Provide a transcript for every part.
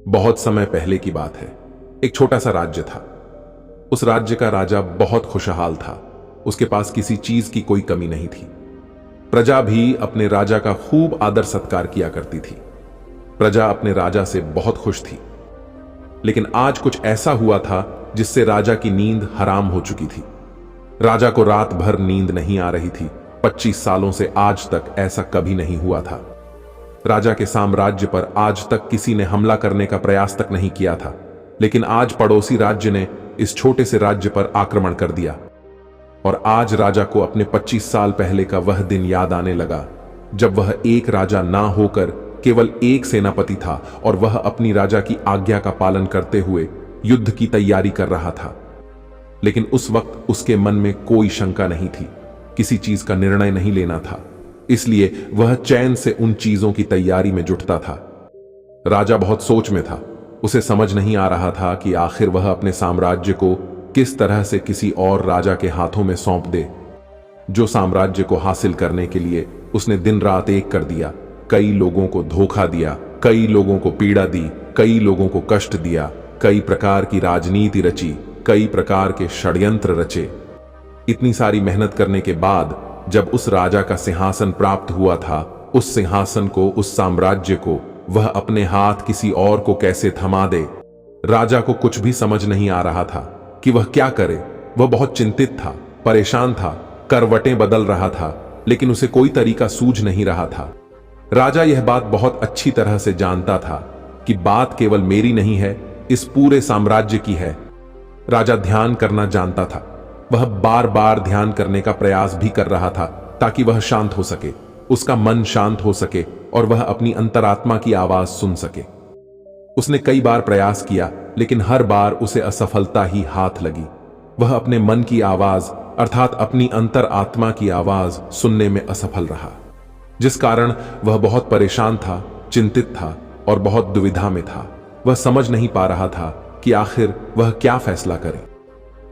बहुत समय पहले की बात है। एक छोटा सा राज्य था। उस राज्य का राजा बहुत खुशहाल था। उसके पास किसी चीज की कोई कमी नहीं थी। प्रजा भी अपने राजा का खूब आदर सत्कार किया करती थी। प्रजा अपने राजा से बहुत खुश थी। लेकिन आज कुछ ऐसा हुआ था जिससे राजा की नींद हराम हो चुकी थी। राजा को रात भर नींद नहीं आ रही थी। 25 सालों से आज तक ऐसा कभी नहीं हुआ था। राजा के साम्राज्य पर आज तक किसी ने हमला करने का प्रयास तक नहीं किया था, लेकिन आज पड़ोसी राज्य ने इस छोटे से राज्य पर आक्रमण कर दिया। और आज राजा को अपने 25 साल पहले का वह दिन याद आने लगा, जब वह एक राजा ना होकर केवल एक सेनापति था और वह अपनी राजा की आज्ञा का पालन करते हुए युद्ध की तैयारी कर रहा था। लेकिन उस वक्त उसके मन में कोई शंका नहीं थी, किसी चीज का निर्णय नहीं लेना था, इसलिए वह चैन से उन चीजों की तैयारी में जुटता था। राजा बहुत सोच में था। उसे समझ नहीं आ रहा था कि आखिर वह अपने साम्राज्य को किस तरह से किसी और राजा के हाथों में सौंप दे, जो साम्राज्य को हासिल करने के लिए उसने दिन रात एक कर दिया, कई लोगों को धोखा दिया, कई लोगों को पीड़ा दी, कई लोगों को कष्ट दिया, कई प्रकार की राजनीति रची, कई प्रकार के षड्यंत्र रचे। इतनी सारी मेहनत करने के बाद जब उस राजा का सिंहासन प्राप्त हुआ था, उस सिंहासन को, उस साम्राज्य को वह अपने हाथ किसी और को कैसे थमा दे, राजा को कुछ भी समझ नहीं आ रहा था कि वह क्या करे। वह बहुत चिंतित था, परेशान था, करवटें बदल रहा था, लेकिन उसे कोई तरीका सूझ नहीं रहा था। राजा यह बात बहुत अच्छी तरह से जानता था कि बात केवल मेरी नहीं है, इस पूरे साम्राज्य की है। राजा ध्यान करना जानता था। वह बार बार ध्यान करने का प्रयास भी कर रहा था ताकि वह शांत हो सके, उसका मन शांत हो सके और वह अपनी अंतरात्मा की आवाज सुन सके। उसने कई बार प्रयास किया, लेकिन हर बार उसे असफलता ही हाथ लगी। वह अपने मन की आवाज अर्थात अपनी अंतरात्मा की आवाज सुनने में असफल रहा, जिस कारण वह बहुत परेशान था, चिंतित था और बहुत दुविधा में था। वह समझ नहीं पा रहा था कि आखिर वह क्या फैसला करे।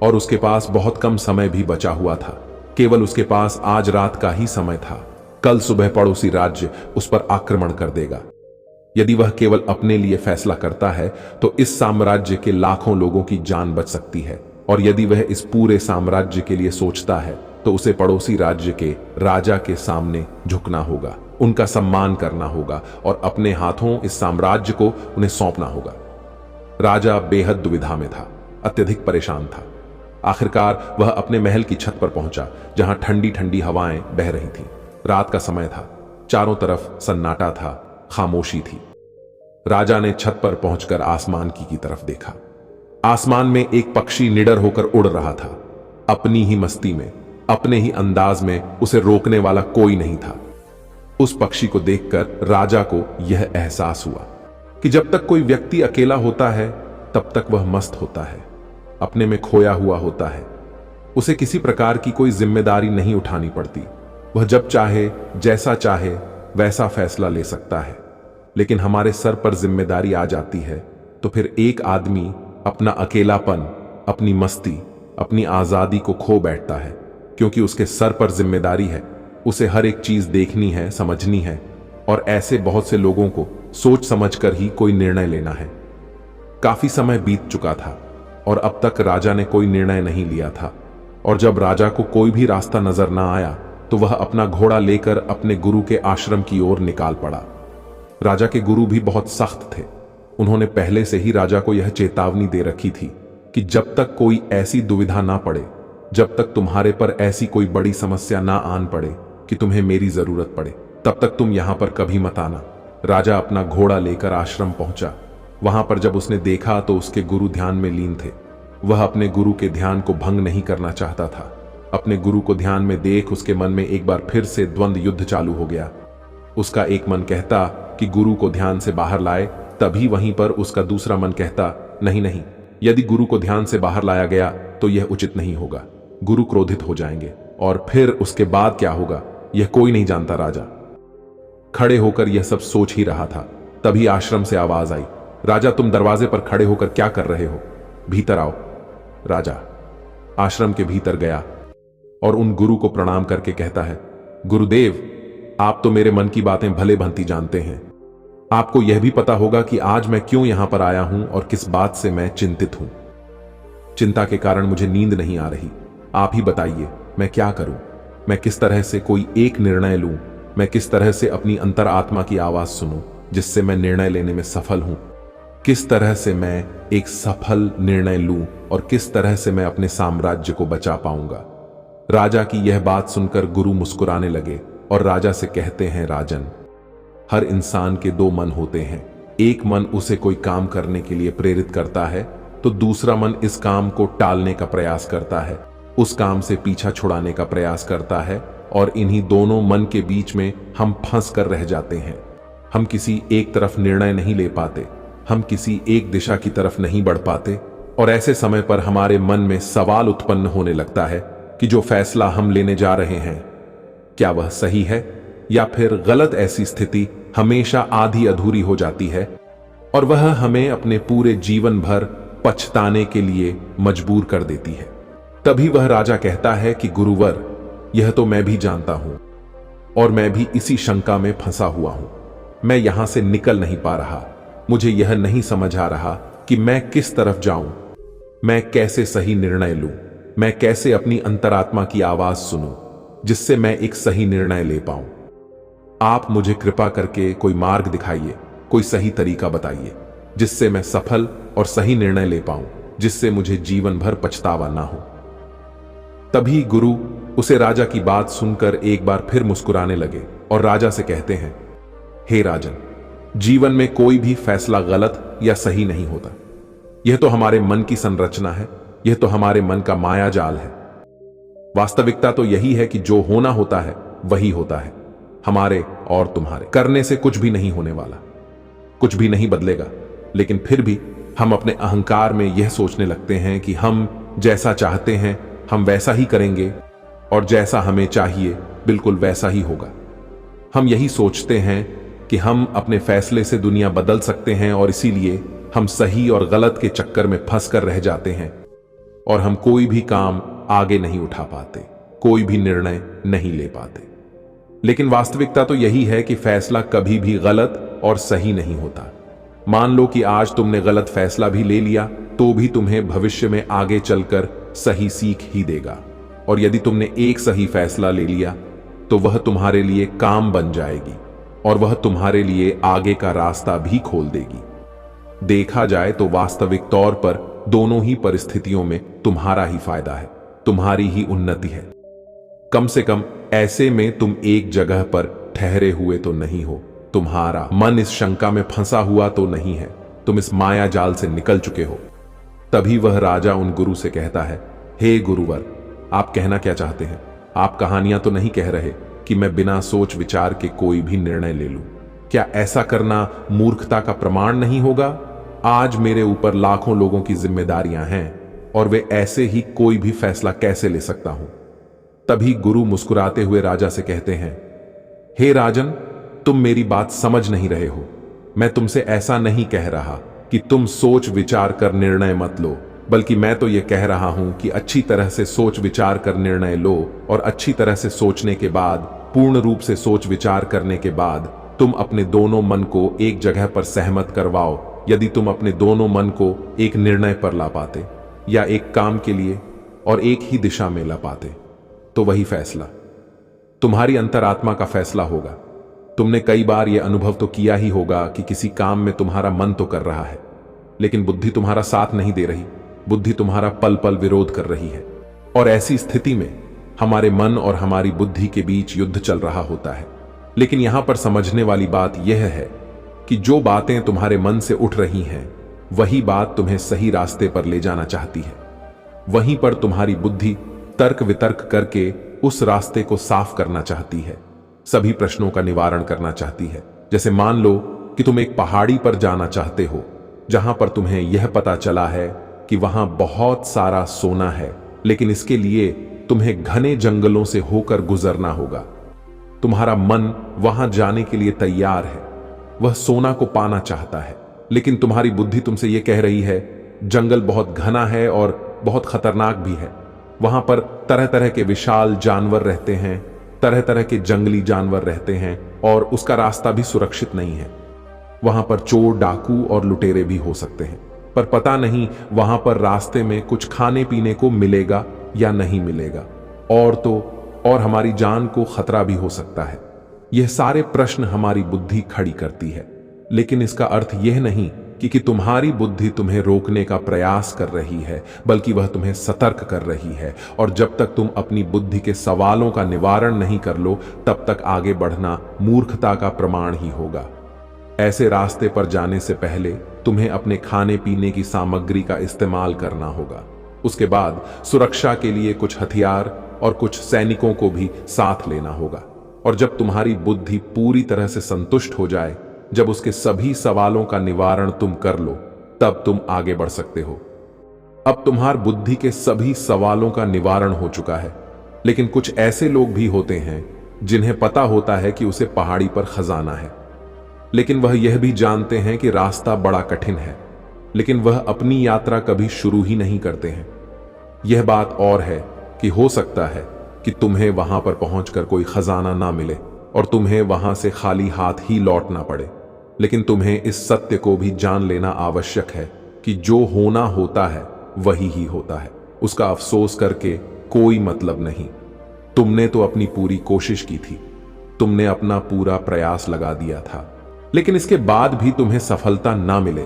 और उसके पास बहुत कम समय भी बचा हुआ था। केवल उसके पास आज रात का ही समय था। कल सुबह पड़ोसी राज्य उस पर आक्रमण कर देगा। यदि वह केवल अपने लिए फैसला करता है तो इस साम्राज्य के लाखों लोगों की जान बच सकती है, और यदि वह इस पूरे साम्राज्य के लिए सोचता है तो उसे पड़ोसी राज्य के राजा के सामने झुकना होगा, उनका सम्मान करना होगा और अपने हाथों इस साम्राज्य को उन्हें सौंपना होगा। राजा बेहद दुविधा में था, अत्यधिक परेशान था। आखिरकार वह अपने महल की छत पर पहुंचा, जहां ठंडी ठंडी हवाएं बह रही थीं। रात का समय था, चारों तरफ सन्नाटा था, खामोशी थी। राजा ने छत पर पहुंचकर आसमान की तरफ देखा। आसमान में एक पक्षी निडर होकर उड़ रहा था। अपनी ही मस्ती में, अपने ही अंदाज में उसे रोकने वाला कोई नहीं था। उस पक्षी को देखकर राजा को यह एहसास हुआ कि जब तक कोई व्यक्ति अकेला होता है तब तक वह मस्त होता है, अपने में खोया हुआ होता है। उसे किसी प्रकार की कोई जिम्मेदारी नहीं उठानी पड़ती। वह जब चाहे, जैसा चाहे वैसा फैसला ले सकता है। लेकिन हमारे सर पर जिम्मेदारी आ जाती है तो फिर एक आदमी अपना अकेलापन, अपनी मस्ती, अपनी आजादी को खो बैठता है, क्योंकि उसके सर पर जिम्मेदारी है। उसे हर एक चीज देखनी है, समझनी है, और ऐसे बहुत से लोगों को सोच समझकर ही कोई निर्णय लेना है। काफी समय बीत चुका था और अब तक राजा ने कोई निर्णय नहीं लिया था। और जब राजा को कोई भी रास्ता नजर ना आया तो वह अपना घोड़ा लेकर अपने गुरु के आश्रम की ओर निकाल पड़ा। राजा के गुरु भी बहुत सख्त थे। उन्होंने पहले से ही राजा को यह चेतावनी दे रखी थी कि जब तक कोई ऐसी दुविधा ना पड़े, जब तक तुम्हारे पर ऐसी कोई बड़ी समस्या ना आन पड़े कि तुम्हें मेरी जरूरत पड़े, तब तक तुम यहां पर कभी मत आना। राजा अपना घोड़ा लेकर आश्रम पहुंचा। वहां पर जब उसने देखा तो उसके गुरु ध्यान में लीन थे। वह अपने गुरु के ध्यान को भंग नहीं करना चाहता था। अपने गुरु को ध्यान में देख उसके मन में एक बार फिर से द्वंद्व युद्ध चालू हो गया। उसका एक मन कहता कि गुरु को ध्यान से बाहर लाए, तभी वहीं पर उसका दूसरा मन कहता, नहीं नहीं, यदि गुरु को ध्यान से बाहर लाया गया तो यह उचित नहीं होगा, गुरु क्रोधित हो जाएंगे और फिर उसके बाद क्या होगा यह कोई नहीं जानता। राजा खड़े होकर यह सब सोच ही रहा था, तभी आश्रम से आवाज आई, राजा तुम दरवाजे पर खड़े होकर क्या कर रहे हो, भीतर आओ। राजा आश्रम के भीतर गया और उन गुरु को प्रणाम करके कहता है, गुरुदेव आप तो मेरे मन की बातें भले भांति जानते हैं। आपको यह भी पता होगा कि आज मैं क्यों यहां पर आया हूं और किस बात से मैं चिंतित हूं। चिंता के कारण मुझे नींद नहीं आ रही। आप ही बताइए, मैं क्या करूं? मैं किस तरह से कोई एक निर्णय लूं? मैं किस तरह से अपनी अंतरात्मा की आवाज सुनूं जिससे मैं निर्णय लेने में सफल हूं? किस तरह से मैं एक सफल निर्णय लूं और किस तरह से मैं अपने साम्राज्य को बचा पाऊंगा? राजा की यह बात सुनकर गुरु मुस्कुराने लगे और राजा से कहते हैं, राजन, हर इंसान के दो मन होते हैं। एक मन उसे कोई काम करने के लिए प्रेरित करता है तो दूसरा मन इस काम को टालने का प्रयास करता है, उस काम से पीछा छुड़ाने का प्रयास करता है, और इन्हीं दोनों मन के बीच में हम फंस कर रह जाते हैं। हम किसी एक तरफ निर्णय नहीं ले पाते, हम किसी एक दिशा की तरफ नहीं बढ़ पाते, और ऐसे समय पर हमारे मन में सवाल उत्पन्न होने लगता है कि जो फैसला हम लेने जा रहे हैं, क्या वह सही है या फिर गलत? ऐसी स्थिति हमेशा आधी अधूरी हो जाती है और वह हमें अपने पूरे जीवन भर पछताने के लिए मजबूर कर देती है। तभी वह राजा कहता है कि गुरुवर, यह तो मैं भी जानता हूं और मैं भी इसी शंका में फंसा हुआ हूं। मैं यहां से निकल नहीं पा रहा। मुझे यह नहीं समझ आ रहा कि मैं किस तरफ जाऊं, मैं कैसे सही निर्णय लूं, मैं कैसे अपनी अंतरात्मा की आवाज सुनूं जिससे मैं एक सही निर्णय ले पाऊं। आप मुझे कृपा करके कोई मार्ग दिखाइए, कोई सही तरीका बताइए जिससे मैं सफल और सही निर्णय ले पाऊं, जिससे मुझे जीवन भर पछतावा ना हो। तभी गुरु उसे राजा की बात सुनकर एक बार फिर मुस्कुराने लगे और राजा से कहते हैं, हे राजन, जीवन में कोई भी फैसला गलत या सही नहीं होता। यह तो हमारे मन की संरचना है, यह तो हमारे मन का माया जाल है। वास्तविकता तो यही है कि जो होना होता है वही होता है। हमारे और तुम्हारे करने से कुछ भी नहीं होने वाला, कुछ भी नहीं बदलेगा। लेकिन फिर भी हम अपने अहंकार में यह सोचने लगते हैं कि हम जैसा चाहते हैं हम वैसा ही करेंगे और जैसा हमें चाहिए बिल्कुल वैसा ही होगा। हम यही सोचते हैं कि हम अपने फैसले से दुनिया बदल सकते हैं और इसीलिए हम सही और गलत के चक्कर में फंस कर रह जाते हैं और हम कोई भी काम आगे नहीं उठा पाते, कोई भी निर्णय नहीं ले पाते। लेकिन वास्तविकता तो यही है कि फैसला कभी भी गलत और सही नहीं होता। मान लो कि आज तुमने गलत फैसला भी ले लिया तो भी तुम्हें भविष्य में आगे चलकर सही सीख ही देगा, और यदि तुमने एक सही फैसला ले लिया तो वह तुम्हारे लिए काम बन जाएगी और वह तुम्हारे लिए आगे का रास्ता भी खोल देगी। देखा जाए तो वास्तविक तौर पर दोनों ही परिस्थितियों में तुम्हारा ही फायदा है, तुम्हारी ही उन्नति है। कम से कम ऐसे में तुम एक जगह पर ठहरे हुए तो नहीं हो, तुम्हारा मन इस शंका में फंसा हुआ तो नहीं है, तुम इस माया जाल से निकल चुके हो। तभी वह राजा उन गुरु से कहता है, हे गुरुवर, आप कहना क्या चाहते हैं? आप कहानियां तो नहीं कह रहे कि मैं बिना सोच विचार के कोई भी निर्णय ले लूं? क्या ऐसा करना मूर्खता का प्रमाण नहीं होगा? आज मेरे ऊपर लाखों लोगों की जिम्मेदारियां हैं और वे ऐसे ही कोई भी फैसला कैसे ले सकता हूं? तभी गुरु मुस्कुराते हुए राजा से कहते हैं, हे राजन, तुम मेरी बात समझ नहीं रहे हो। मैं तुमसे ऐसा नहीं कह रहा कि तुम सोच विचार कर निर्णय मत लो, बल्कि मैं तो यह कह रहा हूं कि अच्छी तरह से सोच विचार कर निर्णय लो और अच्छी तरह से सोचने के बाद, पूर्ण रूप से सोच विचार करने के बाद तुम अपने दोनों मन को एक जगह पर सहमत करवाओ। यदि तुम अपने दोनों मन को एक निर्णय पर ला पाते या एक काम के लिए और एक ही दिशा में ला पाते तो वही फैसला तुम्हारी अंतरात्मा का फैसला होगा। तुमने कई बार यह अनुभव तो किया ही होगा कि किसी काम में तुम्हारा मन तो कर रहा है लेकिन बुद्धि तुम्हारा साथ नहीं दे रही, बुद्धि तुम्हारा पल पल विरोध कर रही है, और ऐसी स्थिति में हमारे मन और हमारी बुद्धि के बीच युद्ध चल रहा होता है। लेकिन यहां पर समझने वाली बात यह है कि जो बातें तुम्हारे मन से उठ रही हैं वही बात तुम्हें सही रास्ते पर ले जाना चाहती है। वहीं पर तुम्हारी बुद्धि तर्क वितर्क करके उस रास्ते को साफ करना चाहती है, सभी प्रश्नों का निवारण करना चाहती है। जैसे मान लो कि तुम एक पहाड़ी पर जाना चाहते हो जहां पर तुम्हें यह पता चला है कि वहां बहुत सारा सोना है, लेकिन इसके लिए तुम्हें घने जंगलों से होकर गुजरना होगा। तुम्हारा मन वहां जाने के लिए तैयार है, वह सोना को पाना चाहता है, लेकिन तुम्हारी बुद्धि तुमसे यह कह रही है जंगल बहुत घना है और बहुत खतरनाक भी है, वहां पर तरह तरह के विशाल जानवर रहते हैं, तरह तरह के जंगली जानवर रहते हैं और उसका रास्ता भी सुरक्षित नहीं है। वहां पर चोर, डाकू और लुटेरे भी हो सकते हैं, पर पता नहीं वहां पर रास्ते में कुछ खाने पीने को मिलेगा या नहीं मिलेगा, और हमारी जान को खतरा भी हो सकता है। यह सारे प्रश्न हमारी बुद्धि खड़ी करती है, लेकिन इसका अर्थ यह नहीं कि तुम्हारी बुद्धि तुम्हें रोकने का प्रयास कर रही है, बल्कि वह तुम्हें सतर्क कर रही है। और जब तक तुम अपनी बुद्धि के सवालों का निवारण नहीं कर लो, तब तक आगे बढ़ना मूर्खता का प्रमाण ही होगा। ऐसे रास्ते पर जाने से पहले तुम्हें अपने खाने पीने की सामग्री का इस्तेमाल करना होगा। उसके बाद सुरक्षा के लिए कुछ हथियार और कुछ सैनिकों को भी साथ लेना होगा। और जब तुम्हारी बुद्धि पूरी तरह से संतुष्ट हो जाए, जब उसके सभी सवालों का निवारण तुम कर लो, तब तुम आगे बढ़ सकते हो। अब तुम्हारी बुद्धि के सभी सवालों का निवारण हो चुका है, लेकिन कुछ ऐसे लोग भी होते हैं जिन्हें पता होता है कि उसे पहाड़ी पर खजाना है, लेकिन वह यह भी जानते हैं कि रास्ता बड़ा कठिन है, लेकिन वह अपनी यात्रा कभी शुरू ही नहीं करते हैं। यह बात और है कि हो सकता है कि तुम्हें वहां पर पहुंचकर कोई खजाना ना मिले और तुम्हें वहां से खाली हाथ ही लौटना पड़े, लेकिन तुम्हें इस सत्य को भी जान लेना आवश्यक है कि जो होना होता है वही ही होता है। उसका अफसोस करके कोई मतलब नहीं। तुमने तो अपनी पूरी कोशिश की थी, तुमने अपना पूरा प्रयास लगा दिया था, लेकिन इसके बाद भी तुम्हें सफलता ना मिले,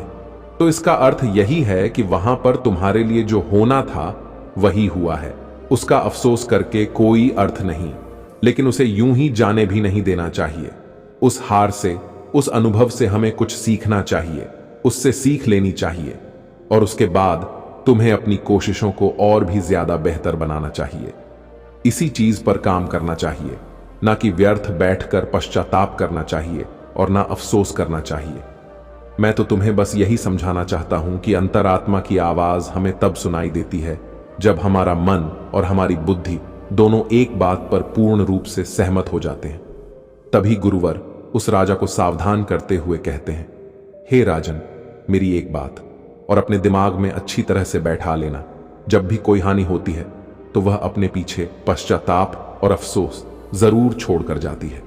तो इसका अर्थ यही है कि वहां पर तुम्हारे लिए जो होना था वही हुआ है। उसका अफसोस करके कोई अर्थ नहीं, लेकिन उसे यूं ही जाने भी नहीं देना चाहिए। उस हार से, उस अनुभव से हमें कुछ सीखना चाहिए, उससे सीख लेनी चाहिए, और उसके बाद तुम्हें अपनी कोशिशों को और भी ज्यादा बेहतर बनाना चाहिए। इसी चीज पर काम करना चाहिए, ना कि व्यर्थ बैठकर पश्चाताप करना चाहिए और ना अफसोस करना चाहिए। मैं तो तुम्हें बस यही समझाना चाहता हूं कि अंतरात्मा की आवाज हमें तब सुनाई देती है जब हमारा मन और हमारी बुद्धि दोनों एक बात पर पूर्ण रूप से सहमत हो जाते हैं। तभी गुरुवर उस राजा को सावधान करते हुए कहते हैं, हे राजन, मेरी एक बात और अपने दिमाग में अच्छी तरह से बैठा लेना। जब भी कोई हानि होती है तो वह अपने पीछे पश्चाताप और अफसोस जरूर छोड़कर जाती है।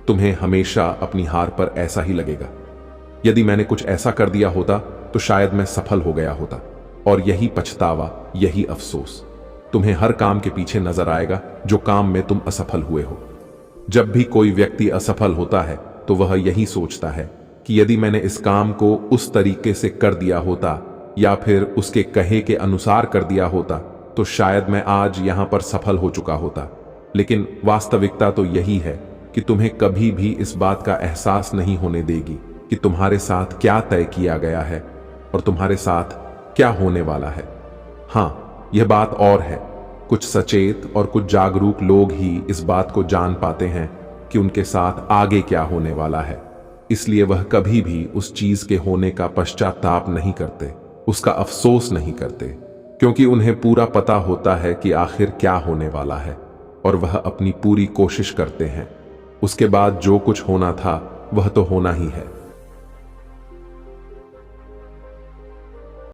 तुम्हें हमेशा अपनी हार पर ऐसा ही लगेगा। यदि मैंने कुछ ऐसा कर दिया होता तो शायद मैं सफल हो गया होता, और यही पछतावा, यही अफसोस तुम्हें हर काम के पीछे नजर आएगा जो काम में तुम असफल हुए हो। जब भी कोई व्यक्ति असफल होता है तो वह यही सोचता है कि यदि मैंने इस काम को उस तरीके से कर दिया होता या फिर उसके कहे के अनुसार कर दिया होता तो शायद मैं आज यहां पर सफल हो चुका होता। लेकिन वास्तविकता तो यही है कि तुम्हें कभी भी इस बात का एहसास नहीं होने देगी कि तुम्हारे साथ क्या तय किया गया है और तुम्हारे साथ क्या होने वाला है। हाँ, यह बात और है, कुछ सचेत और कुछ जागरूक लोग ही इस बात को जान पाते हैं कि उनके साथ आगे क्या होने वाला है। इसलिए वह कभी भी उस चीज के होने का पश्चाताप नहीं करते, उसका अफसोस नहीं करते, क्योंकि उन्हें पूरा पता होता है कि आखिर क्या होने वाला है, और वह अपनी पूरी कोशिश करते हैं। उसके बाद जो कुछ होना था वह तो होना ही है।